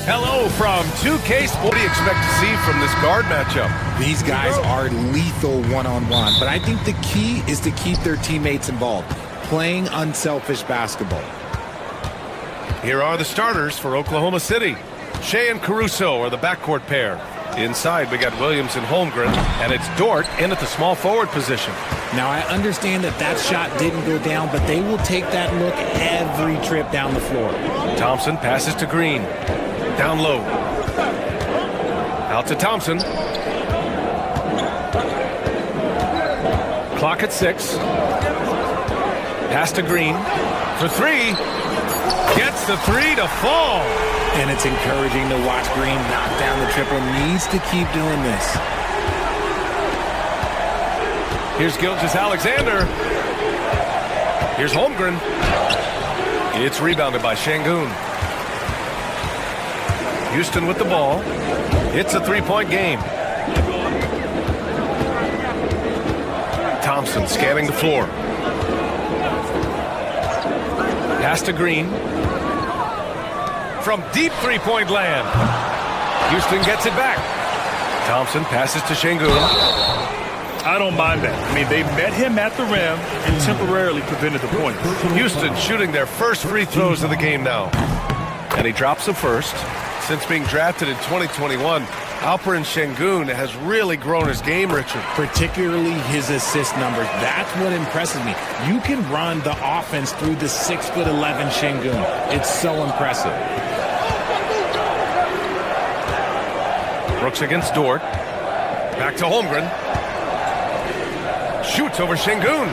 Hello from 2K Sports. What do you expect to see from this guard matchup? These guys are lethal one-on-one, but I think the key is to keep their teammates involved, playing unselfish basketball. Here are the starters for Oklahoma City. Shea and Caruso are the backcourt pair. Inside, we got Williams and Holmgren, and it's Dort in at the small forward position. Now, I understand that shot didn't go down, but they will take that look every trip down the floor. Thompson passes to Green. Down low. Out to Thompson. Clock at 6. Pass to Green. For 3. Gets the 3 to fall. And it's encouraging to watch Green knock down the triple. Needs to keep doing this. Here's Gilgeous-Alexander. Here's Holmgren. It's rebounded by Şengün. Houston with the ball. It's a three-point game. Thompson scanning the floor. Pass to Green. From deep three-point land. Houston gets it back. Thompson passes to Şengün. I don't mind that. I mean, they met him at the rim and temporarily prevented the points. Houston shooting their first free throws of the game now. And he drops the first. Since being drafted in 2021, Alperen Şengün has really grown his game, Richard. Particularly his assist numbers. That's what impresses me. You can run the offense through the 6'11" Şengün. It's so impressive. Brooks against Dort. Back to Holmgren. Shoots over Şengün.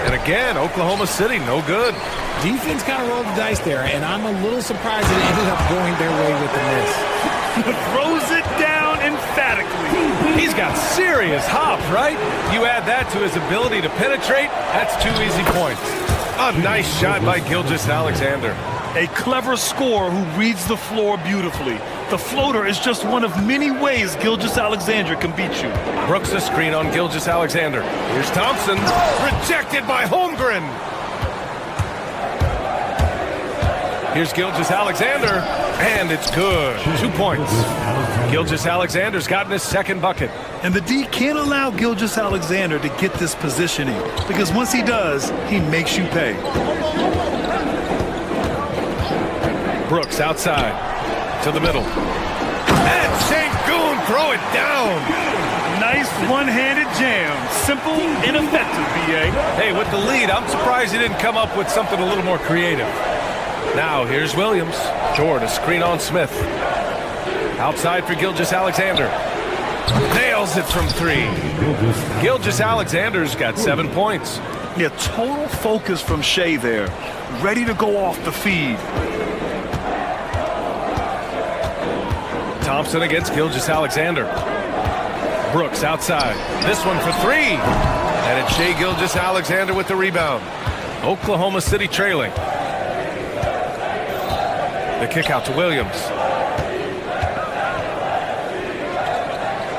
And again, Oklahoma City, no good. Defense kind of rolled the dice there, and I'm a little surprised it ended up going their way with the miss. Throws it down emphatically. He's got serious hop, right? You add that to his ability to penetrate, that's 2 easy points. A nice shot by Gilgeous-Alexander. A clever scorer who reads the floor beautifully. The floater is just one of many ways Gilgeous-Alexander can beat you. Brooks a screen on Gilgeous-Alexander. Here's Thompson. Rejected by Holmgren. Here's Gilgeous-Alexander, and it's good. 2 points. Gilgeous-Alexander's gotten his second bucket. And the D can't allow Gilgeous-Alexander to get this positioning, because once he does, he makes you pay. Brooks outside to the middle. And Şengün throw it down. Nice one-handed jam. Simple and effective, B.A. Hey, with the lead, I'm surprised he didn't come up with something a little more creative. Now, here's Williams. Jordan, a screen on Smith. Outside for Gilgeous-Alexander. Nails it from 3. Gilgeous-Alexander's got 7 points. Yeah, total focus from Shea there. Ready to go off the feed. Thompson against Gilgeous-Alexander. Brooks outside. This one for 3. And it's Shai Gilgeous-Alexander with the rebound. Oklahoma City trailing. The kick out to Williams.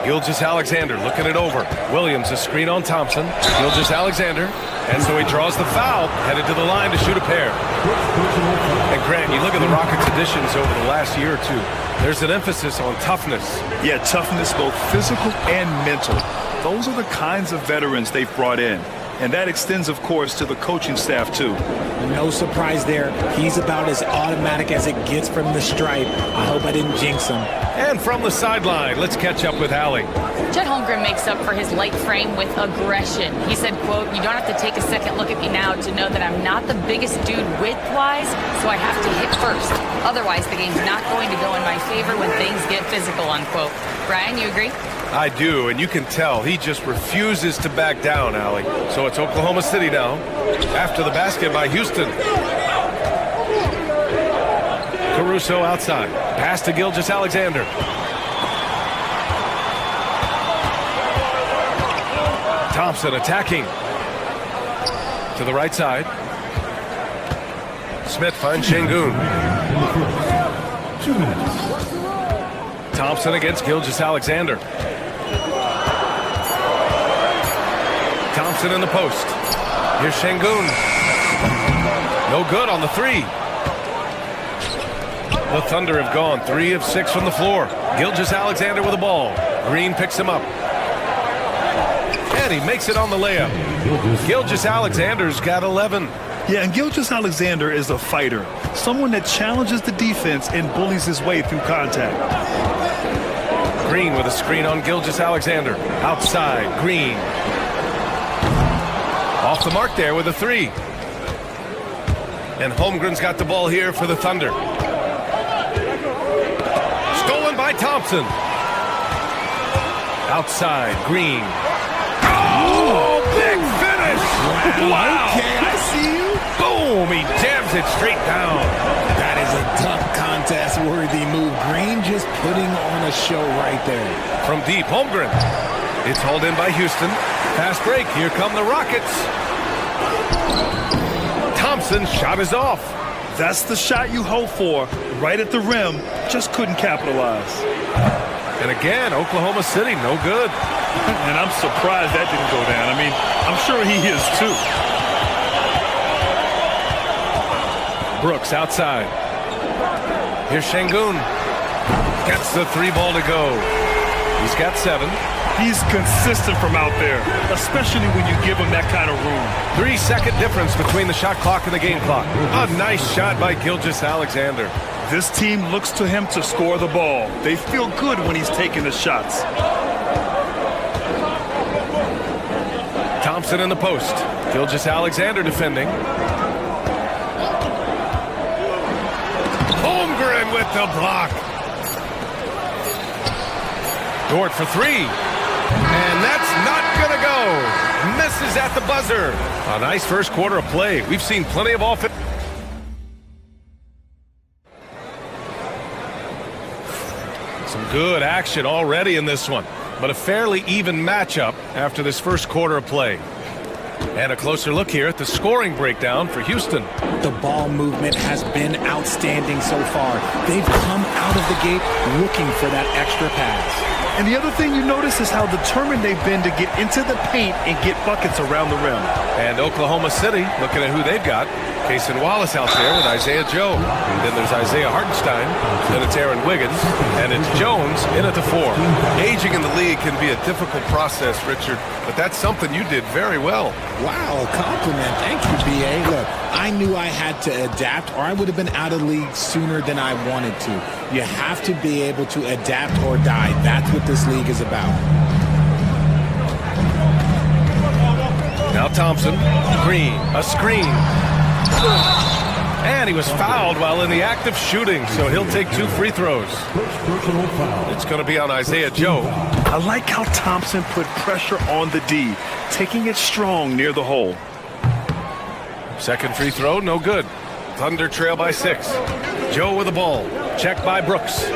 Gilgeous-Alexander looking it over. Williams a screen on Thompson. Gilgeous-Alexander. And so he draws the foul, headed to the line to shoot a pair. And Grant, you look at the Rockets' additions over the last year or two. There's an emphasis on toughness. Yeah, toughness, both physical and mental. Those are the kinds of veterans they've brought in. And that extends, of course, to the coaching staff, too. No surprise there. He's about as automatic as it gets from the stripe. I hope I didn't jinx him. And from the sideline, let's catch up with Allie. Chet Holmgren makes up for his light frame with aggression. He said, quote, "You don't have to take a second look at me now to know that I'm not the biggest dude width-wise, so I have to hit first. Otherwise, the game's not going to go in my favor when things get physical," unquote. Brian, you agree? I do, and you can tell he just refuses to back down, Allie. So it's Oklahoma City now. After the basket by Houston. Caruso outside. Pass to Gilgeous-Alexander. Thompson attacking. To the right side. Smith finds Şengün. 2 minutes. Thompson against Gilgeous-Alexander. Thompson in the post. Here's Şengün. No good on the three. The Thunder have gone 3 of 6 from the floor. Gilgeous-Alexander with the ball. Green picks him up. And he makes it on the layup. Gilgeous-Alexander's got 11. Yeah, and Gilgeous-Alexander is a fighter. Someone that challenges the defense and bullies his way through contact. Green with a screen on Gilgeous-Alexander. Outside, Green. Off the mark there with a three. And Holmgren's got the ball here for the Thunder. Stolen by Thompson. Outside, Green. Oh, big finish! Wow! Okay, I see you. Boom! He jams it straight down. That is a tough contest-worthy move. Green just putting on a show right there. From deep, Holmgren. It's hauled in by Houston. Fast break. Here come the Rockets. Thompson's shot is off. That's the shot you hope for. Right at the rim. Just couldn't capitalize. And again, Oklahoma City, no good. And I'm surprised that didn't go down. I mean, I'm sure he is too. Brooks outside. Here's Şengün. Gets the three ball to go. He's got 7. He's consistent from out there, especially when you give him that kind of room. 3-second difference between the shot clock and the game clock. A nice shot by Gilgeous-Alexander. This team looks to him to score the ball. They feel good when he's taking the shots. Thompson in the post. Gilgeous-Alexander defending. Holmgren with the block. Dort for 3. And that's not going to go. Misses at the buzzer. A nice first quarter of play. We've seen plenty of offense. Some good action already in this one, but a fairly even matchup after this first quarter of play. And a closer look here at the scoring breakdown for Houston. The ball movement has been outstanding so far. They've come out of the gate looking for that extra pass. And the other thing you notice is how determined they've been to get into the paint and get buckets around the rim. And Oklahoma City, looking at who they've got. Cason Wallace out there with Isaiah Joe. Then there's Isaiah Hartenstein. Then it's Aaron Wiggins. And it's Jones in at the 4. Aging in the league can be a difficult process, Richard, but that's something you did very well. Wow, compliment. Thank you, B.A. Look, I knew I had to adapt or I would have been out of league sooner than I wanted to. You have to be able to adapt or die. That's what this league is about. Now Thompson, Green, a screen. And he was fouled while in the act of shooting, so he'll take 2 free throws. It's going to be on Isaiah Joe. I like how Thompson put pressure on the D, taking it strong near the hole. Second free throw, no good. Thunder trail by 6. Joe with the ball. Checked by Brooks.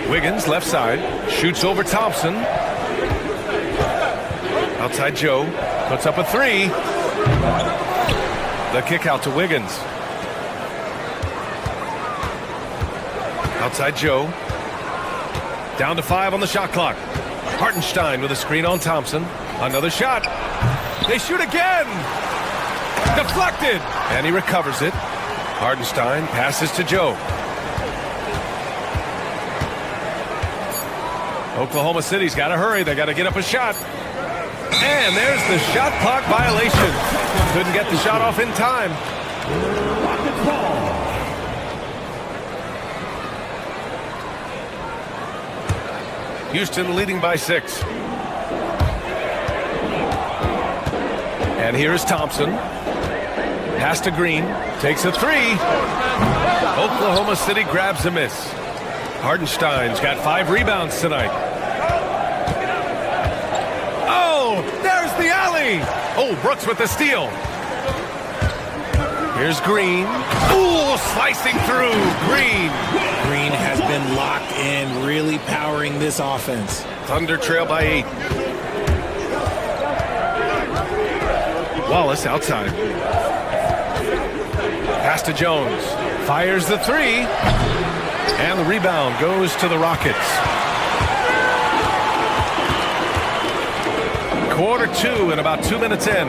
Wiggins, left side. Shoots over Thompson. Outside Joe. Puts up a 3. The kick out to Wiggins. Outside Joe. Down to 5 on the shot clock. Hartenstein with a screen on Thompson. Another shot. They shoot again. Deflected. And he recovers it. Hartenstein passes to Joe. Oklahoma City's got to hurry. They got to get up a shot. And there's the shot clock violation. Couldn't get the shot off in time. Rockets ball. Houston leading by 6. And here's Thompson. Pass to Green. Takes a 3. Oklahoma City grabs a miss. Hartenstein's got 5 rebounds tonight. Oh, there's the alley. Oh, Brooks with the steal. Here's Green. Ooh, slicing through. Green. Green has been locked in, really powering this offense. Thunder trail by 8. Wallace outside. Pass to Jones. Fires the 3. And the rebound goes to the Rockets. Quarter 2 and about 2 minutes in.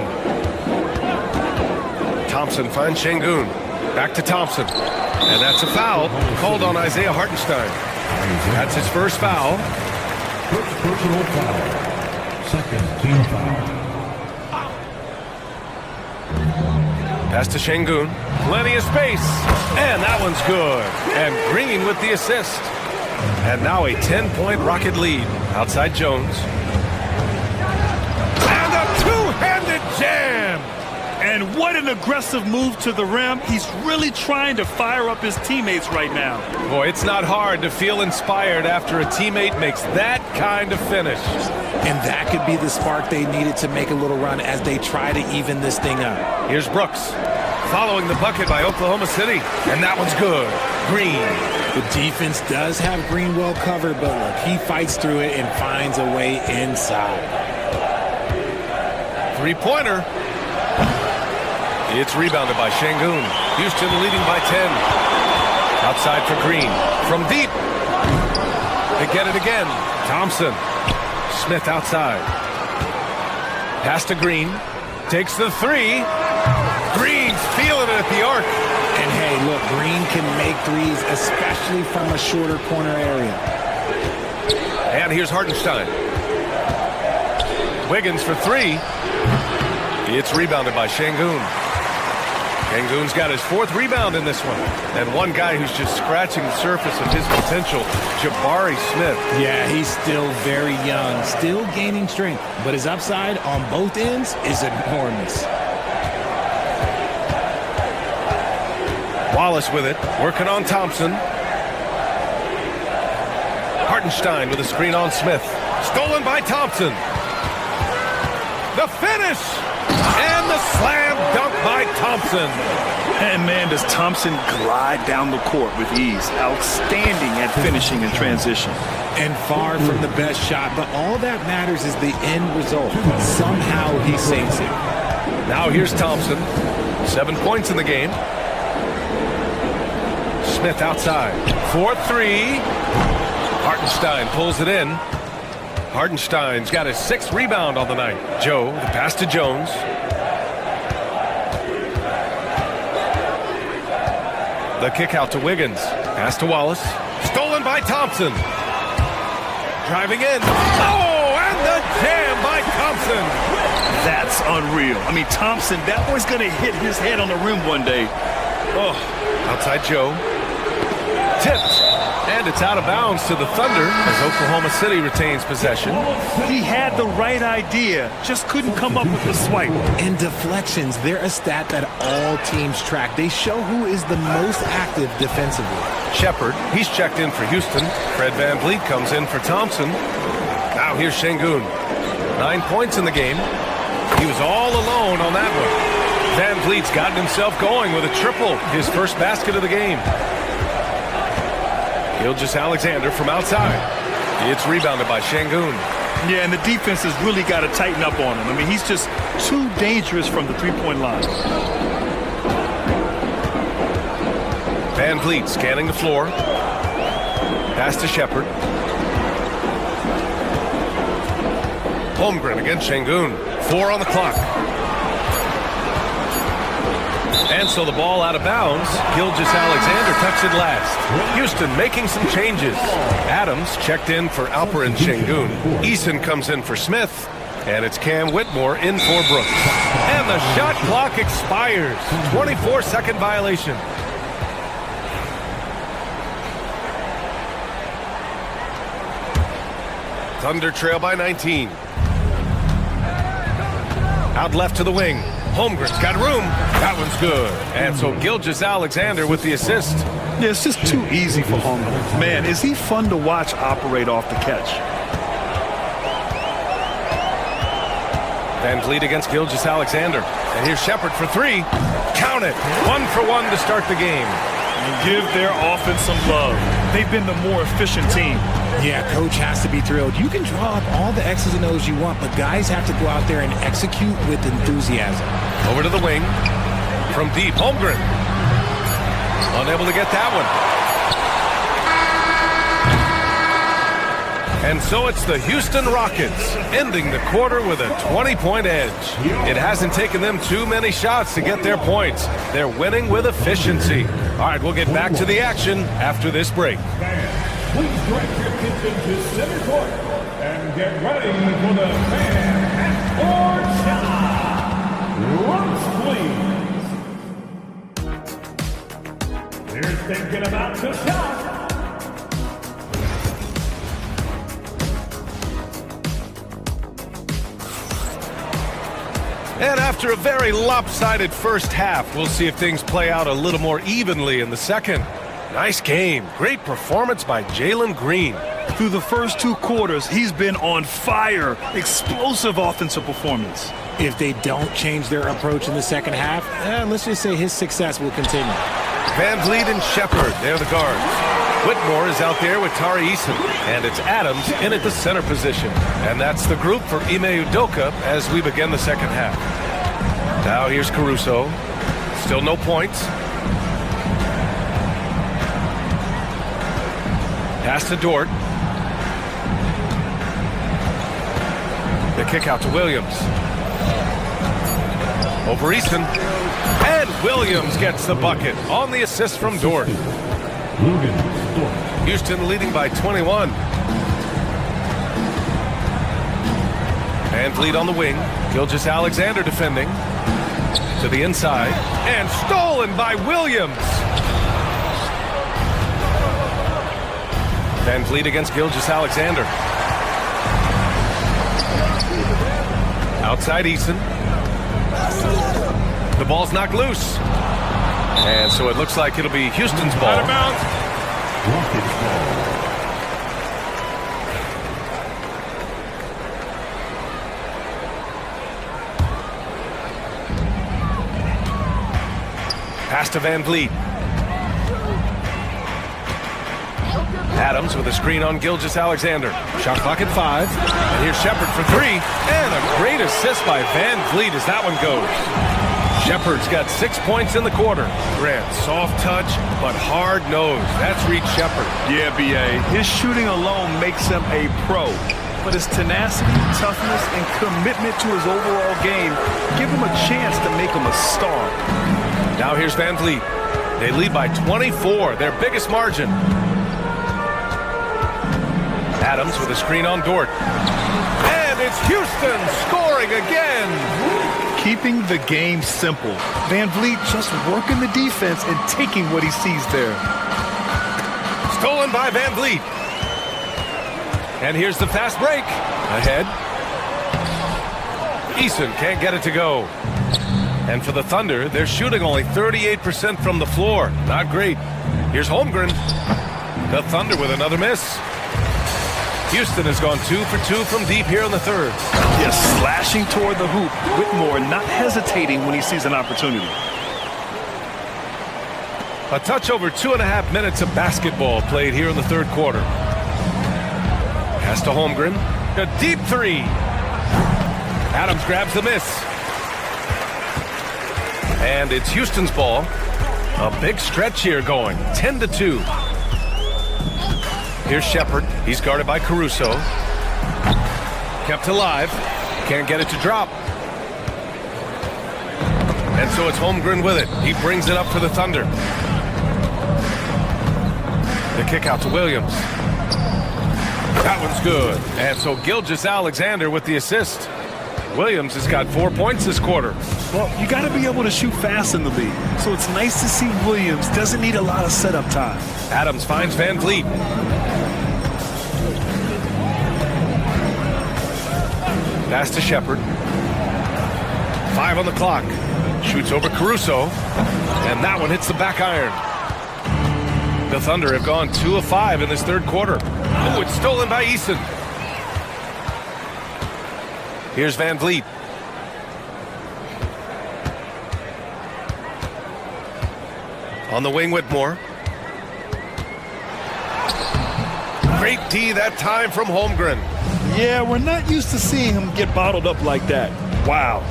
Thompson finds Şengün. Back to Thompson. And that's a foul called on Isaiah Hartenstein. That's his first foul. First personal foul. Second team foul. Pass to Şengün. Plenty of space. And that one's good. And Green with the assist. And now a 10-point Rocket lead. Outside Jones. And a two-handed jam. And what an aggressive move to the rim. He's really trying to fire up his teammates right now. Boy, it's not hard to feel inspired after a teammate makes that kind of finish. And that could be the spark they needed to make a little run as they try to even this thing up. Here's Brooks, following the bucket by Oklahoma City. And that one's good. Green. The defense does have Green well covered, but look, he fights through it and finds a way inside. Three-pointer. It's rebounded by Şengün. Houston leading by 10. Outside for Green. From deep. They get it again. Thompson. Smith outside. Pass to Green. Takes the three. Green's feeling it at the arc. And hey, look, Green can make threes, especially from a shorter corner area. And here's Hartenstein. Wiggins for three. It's rebounded by Şengün. Şengün's got his fourth rebound in this one. And one guy who's just scratching the surface of his potential, Jabari Smith. Yeah, he's still very young, still gaining strength, but his upside on both ends is enormous. Wallace with it, working on Thompson. Hartenstein with a screen on Smith. Stolen by Thompson. The finish! And the slam dunk by Thompson. And man, does Thompson glide down the court with ease. Outstanding at finishing in transition. And far from the best shot, but all that matters is the end result. Somehow he sinks it. Now here's Thompson. 7 points in the game. Smith outside. 4-3. Hartenstein pulls it in. Hartenstein's got his sixth rebound on the night. Joe, the pass to Jones. The kick out to Wiggins. Pass to Wallace. Stolen by Thompson. Driving in. Oh, and the jam by Thompson. That's unreal. I mean, Thompson, that boy's going to hit his head on the rim one day. Oh, outside Joe. Tipped. And it's out of bounds to the Thunder as Oklahoma City retains possession. He had the right idea, just couldn't come up with the swipe. And deflections, they're a stat that all teams track. They show who is the most active defensively. Shepard, he's checked in for Houston. Fred VanVleet comes in for Thompson. Now here's Şengün. 9 points in the game. He was all alone on that one. VanVleet's gotten himself going with a triple, his first basket of the game. Gilgeous-Alexander from outside. It's rebounded by Şengün. Yeah, and the defense has really got to tighten up on him. I mean, he's just too dangerous from the three-point line. VanVleet scanning the floor. Pass to Shepard. Holmgren against Şengün. 4 on the clock. And so the ball out of bounds. Gilgeous-Alexander touched it last. Houston making some changes. Adams checked in for Alperen Şengün. Eason comes in for Smith. And it's Cam Whitmore in for Brooks. And the shot clock expires. 24-second violation. Thunder trail by 19. Out left to the wing. Holmgren's got room. That one's good. And so Gilgeous-Alexander with the assist. Yeah, it's just too easy for Holmgren. Man, is he fun to watch operate off the catch. VanVleet against Gilgeous-Alexander. And here's Shepard for three. Count it. 1 for 1 to start the game. Give their offense some love. They've been the more efficient team. Yeah, coach has to be thrilled. You can draw up all the X's and O's you want, but guys have to go out there and execute with enthusiasm. Over to the wing. From deep, Holmgren. Unable to get that one. And so it's the Houston Rockets ending the quarter with a 20-point edge. It hasn't taken them too many shots to get their points. They're winning with efficiency. All right, we'll get back to the action after this break. Please direct your attention to center court and get ready for the fan at court shot. Ropes, please. Here's thinking about the shot. And after a very lopsided first half, we'll see if things play out a little more evenly in the second. Nice game. Great performance by Jalen Green. Through the first 2 quarters, he's been on fire. Explosive offensive performance. If they don't change their approach in the second half, let's just say his success will continue. Van Vliet and Shepard, they're the guards. Whitmore is out there with Tari Eason, and it's Adams in at the center position. And that's the group for Ime Udoka as we begin the second half. Now here's Caruso. Still no points. Pass to Dort. The kick out to Williams. Over Eason. And Williams gets the bucket on the assist from Dort. Houston leading by 21. Van Vliet on the wing. Gilgeous-Alexander defending. To the inside. And stolen by Williams. Van Vliet against Gilgeous-Alexander. Outside Eason. The ball's knocked loose. And so it looks like it'll be Houston's ball. Out of bounds. Rockets ball. Pass to Van Vliet. Adams with a screen on Gilgeous-Alexander. Shot clock at 5. And here's Shepard for 3. And a great assist by Van Vliet as that one goes. Shepard's got 6 points in the quarter. Grant, soft touch, but hard-nosed. That's Reed Shepard. Yeah, B.A. His shooting alone makes him a pro. But his tenacity, toughness, and commitment to his overall game give him a chance to make him a star. Now here's Van Vliet. They lead by 24, their biggest margin. Adams with a screen on Dort. And it's Houston scoring again. Keeping the game simple. Van Vliet just working the defense and taking what he sees there. Stolen by Van Vliet. And here's the fast break. Ahead. Eason can't get it to go. And for the Thunder, they're shooting only 38% from the floor. Not great. Here's Holmgren. The Thunder with another miss. Houston has gone 2 for 2 from deep here in the third. Just slashing toward the hoop. Whitmore not hesitating when he sees an opportunity. A touch over 2.5 minutes of basketball played here in the third quarter. Pass to Holmgren. A deep 3. Adams grabs the miss. And it's Houston's ball. A big stretch here going. 10-2. Here's Shepard. He's guarded by Caruso. Kept alive. Can't get it to drop. And so it's Holmgren with it. He brings it up for the Thunder. The kick out to Williams. That one's good. And so Gilgeous-Alexander with the assist. Williams has got 4 points this quarter. Well, you got to be able to shoot fast in the league. So it's nice to see Williams doesn't need a lot of setup time. Adams finds Van Vliet. Pass to Shepard. 5 on the clock. Shoots over Caruso. And that one hits the back iron. The Thunder have gone 2 of 5 in this third quarter. Oh, it's stolen by Eason. Here's Van Vliet. On the wing, Whitmore. Great D that time from Holmgren. Yeah, we're not used to seeing him get bottled up like that. Wow.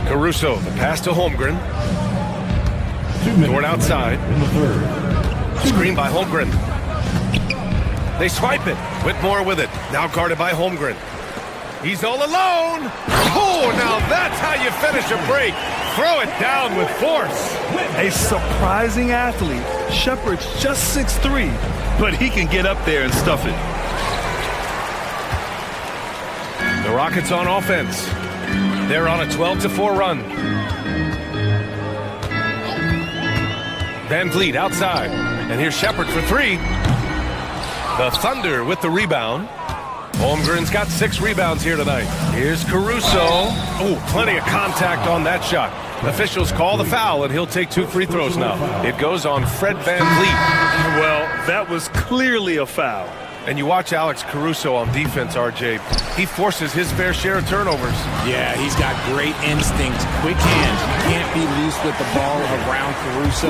Caruso, the pass to Holmgren. 2 minutes Dort outside. in the third. Screen by Holmgren. They swipe it. Whitmore with it. Now guarded by Holmgren. He's all alone. Oh, now that's how you finish a break. Throw it down with force. A surprising athlete. Shepard's just 6'3", but he can get up there and stuff it. The Rockets on offense. They're on a 12-4 run. Van Vliet outside. And here's Shepard for three. The Thunder with the rebound. Holmgren's got 6 rebounds here tonight. Here's Caruso. Oh, plenty of contact on that shot. Officials call the foul, and he'll take 2 free throws now. It goes on Fred Van Vliet. Well, that was clearly a foul. And you watch Alex Caruso on defense, RJ. He forces his fair share of turnovers. Yeah, he's got great instincts, quick hands. You can't be loose with the ball around Caruso.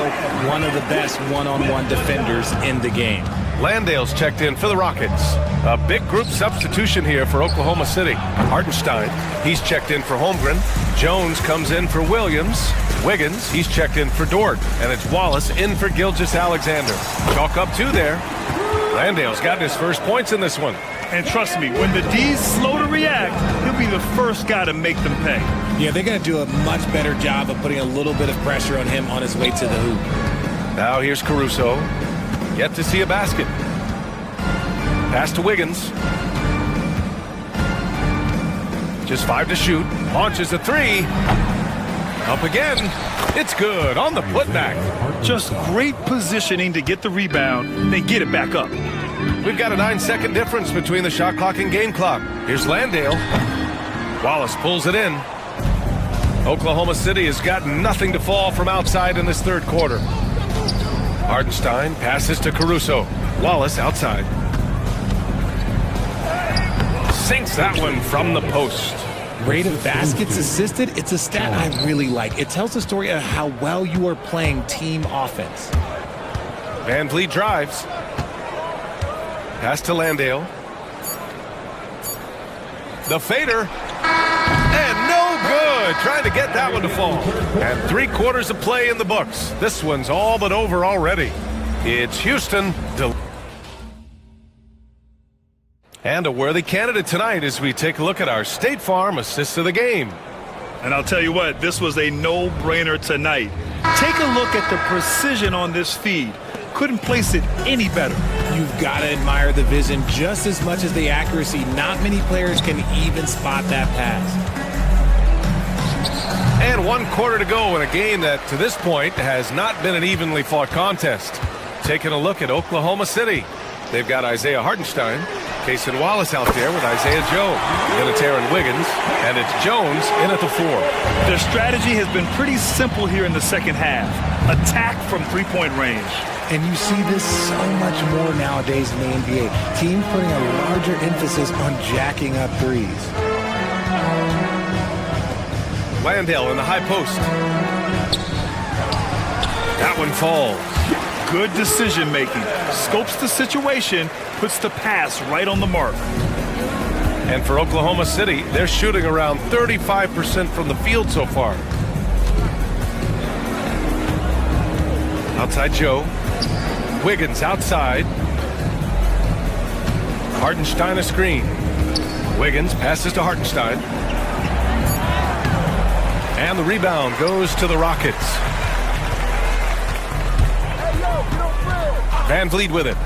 One of the best one-on-one defenders in the game. Landale's checked in for the Rockets. A big group substitution here for Oklahoma City. Hartenstein, he's checked in for Holmgren. Jones comes in for Williams. Wiggins, he's checked in for Dort. And it's Wallace in for Gilgeous-Alexander. Chalk up 2 there. Landale's got his first points in this one. And trust me, when the D's slow to react, he'll be the first guy to make them pay. Yeah, they're going to do a much better job of putting a little bit of pressure on him on his way to the hoop. Now here's Caruso. Yet to see a basket. Pass to Wiggins. Just 5 to shoot. Launches a 3. Up again. It's good on the putback. Just great positioning to get the rebound, then get it back up. We've got a 9-second difference between the shot clock and game clock. Here's Landale. Wallace pulls it in. Oklahoma City has got nothing to fall from outside in this third quarter. Hartenstein passes to Caruso. Wallace outside. Sinks that one from the post. Rate of baskets assisted, it's a stat I really like. It tells the story of how well you are playing team offense. Van Vliet drives. Pass to Landale. The fader. And no good. Trying to get that one to fall. And 3 quarters of play in the books. This one's all but over already. It's Houston. And a worthy candidate tonight as we take a look at our State Farm assists of the game. And I'll tell you what, this was a no-brainer tonight. Take a look at the precision on this feed. Couldn't place it any better. You've got to admire the vision just as much as the accuracy. Not many players can even spot that pass. And 1 quarter to go in a game that, to this point, has not been an evenly fought contest. Taking a look at Oklahoma City. They've got Isaiah Hartenstein, Cason Wallace out there with Isaiah Joe, Aaron Wiggins, and it's Jones in at the 4. Their strategy has been pretty simple here in the second half. Attack from 3-point range. And you see this so much more nowadays in the NBA. Teams putting a larger emphasis on jacking up threes. Landale in the high post. That one falls. Good decision making. Scopes the situation, puts the pass right on the mark. And for Oklahoma City, they're shooting around 35% from the field so far. Outside Joe. Wiggins outside. Hartenstein a screen. Wiggins passes to Hartenstein. And the rebound goes to the Rockets. Van Vliet with it.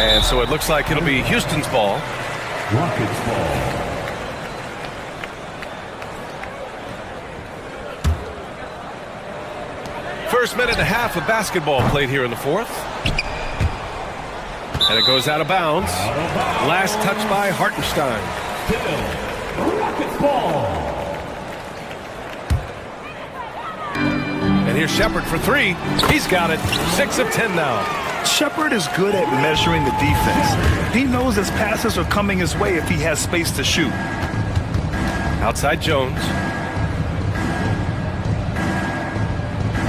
And so it looks like it'll be Houston's ball. Rockets ball. First minute and a half of basketball played here in the fourth. And it goes out of bounds. Last touch by Hartenstein. Rockets ball. And here's Shepard for 3. He's got it. 6 of 10 now. Shepard is good at measuring the defense. He knows his passes are coming his way if he has space to shoot. Outside Jones.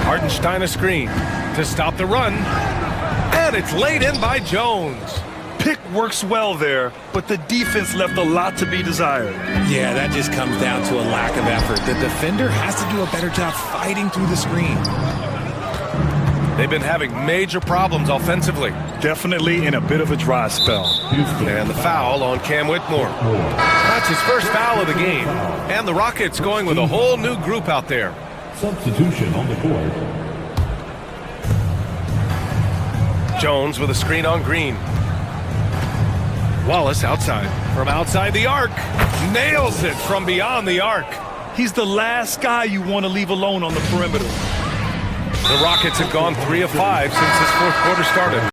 Hartenstein a screen to stop the run. And it's laid in by Jones. pick works well there, but the defense left a lot to be desired. Yeah, that just comes down to a lack of effort. The defender has to do a better job fighting through the screen. They've been having major problems offensively. Definitely in a bit of a dry spell. And the foul on Cam Whitmore. That's his first foul of the game. And the Rockets going with a whole new group out there. Substitution on the court. Jones with a screen on Green. Wallace outside. From outside the arc. Nails it from beyond the arc. He's the last guy you want to leave alone on the perimeter. The Rockets have gone 3 of 5 since this fourth quarter started.